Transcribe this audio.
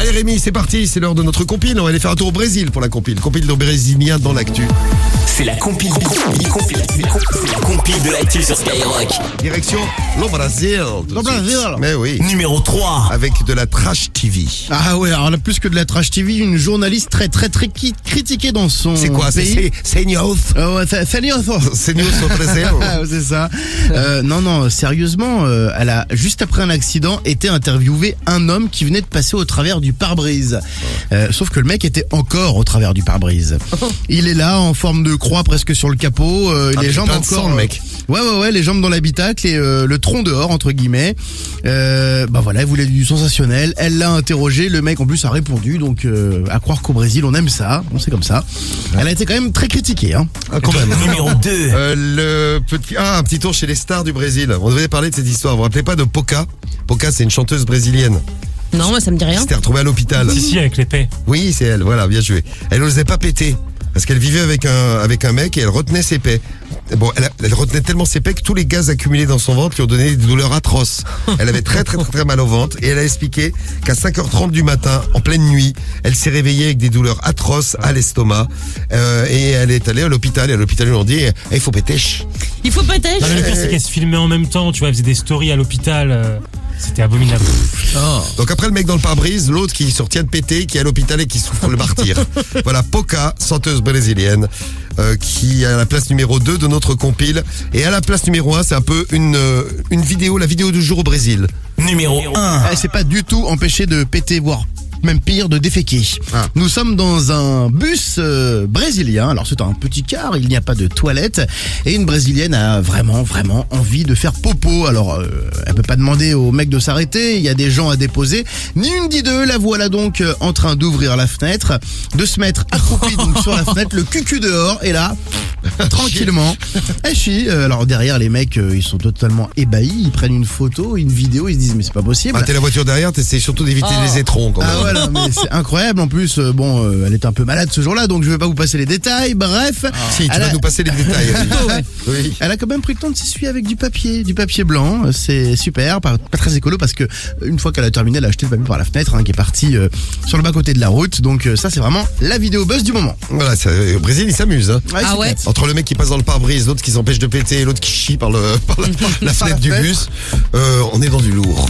Allez Rémi, c'est parti, c'est l'heure de notre compile. On va aller faire un tour au Brésil pour la compile. Compile de Brésilien dans l'actu. C'est la compile de l'actu sur Skyrock. Direction le Brésil. Le Brésil. Mais oui. Numéro 3. Avec de la trash TV. Ah ouais, alors là, plus que de la trash TV, une journaliste très critiquée dans son C'est quoi? pays. C'est news. Ouais, c'est news. C'est news au Brésil. Ah, c'est ça. Non, sérieusement, elle a, juste après un accident, été interviewé un homme qui venait de passer au travers du pare-brise. Sauf que le mec était encore au travers du pare-brise. Il est là, en forme de croix presque sur le capot, les jambes plein de encore... sang, le mec. Ouais, les jambes dans l'habitacle et le tronc dehors, entre guillemets. Voilà, elle voulait du sensationnel. Elle l'a interrogé, le mec en plus a répondu. Donc, à croire qu'au Brésil, on aime ça. Bon, c'est comme ça. Elle a été quand même très critiquée, hein. Ah, quand même. Numéro 2. Un petit tour chez les stars du Brésil. On devait parler de cette histoire. Vous vous rappelez pas de Poca? Poca, c'est une chanteuse brésilienne. Non, moi ça me dit rien. C'était retrouvée à l'hôpital. Si, avec l'épée. Oui, c'est elle. Voilà, bien joué. Elle n'osait pas péter. Parce qu'elle vivait avec un mec et elle retenait ses pets. Bon, elle retenait tellement ses pets que tous les gaz accumulés dans son ventre lui ont donné des douleurs atroces. Elle avait très mal au ventre et elle a expliqué qu'à 5h30 du matin, en pleine nuit, elle s'est réveillée avec des douleurs atroces à l'estomac et elle est allée à l'hôpital et à l'hôpital ils lui ont dit il faut péter. Il faut péter. Non, mais le pire, c'est qu'elle se filmait en même temps. Tu vois, elle faisait des stories à l'hôpital. C'était abominable. Donc après le mec dans le pare-brise, l'autre qui sortit de péter, qui est à l'hôpital et qui souffre le martyr. Voilà, Poca, chanteuse brésilienne, qui est à la place numéro 2 de notre compile. Et à la place numéro 1, c'est un peu une vidéo, la vidéo du jour au Brésil. Numéro 1. Elle s'est pas du tout empêchée de péter, voire même pire, de déféquer. Nous sommes dans un bus brésilien. Alors c'est un petit car, il n'y a pas de toilette. Et une brésilienne a vraiment envie de faire popo. Alors elle peut pas demander au mec de s'arrêter, il y a des gens à déposer. Ni une ni deux, la voilà donc en train d'ouvrir la fenêtre, de se mettre accroupie donc sur la fenêtre, le cul dehors, et là, tranquillement, elle chie. Alors derrière, les mecs, ils sont totalement ébahis, ils prennent une photo, une vidéo, ils se disent mais c'est pas possible. Ah, t'es la voiture derrière, t'essaies surtout d'éviter les étrons quand même. Ah voilà, mais c'est incroyable. En plus, elle était un peu malade ce jour-là, donc je vais pas vous passer les détails. Bref, Si, tu vas nous passer les détails. Ouais. Oui. Elle a quand même pris le temps de s'essuyer avec du papier blanc. C'est super, pas très écolo parce que une fois qu'elle a terminé, elle a jeté le papier par la fenêtre, qui est parti sur le bas-côté de la route. Donc ça, c'est vraiment la vidéo buzz du moment. Voilà, au Brésil, ils s'amusent. Hein. Ah ouais. Entre le mec qui passe dans le pare-brise, l'autre qui s'empêche de péter, et l'autre qui chie par la fenêtre du bus, on est dans du lourd.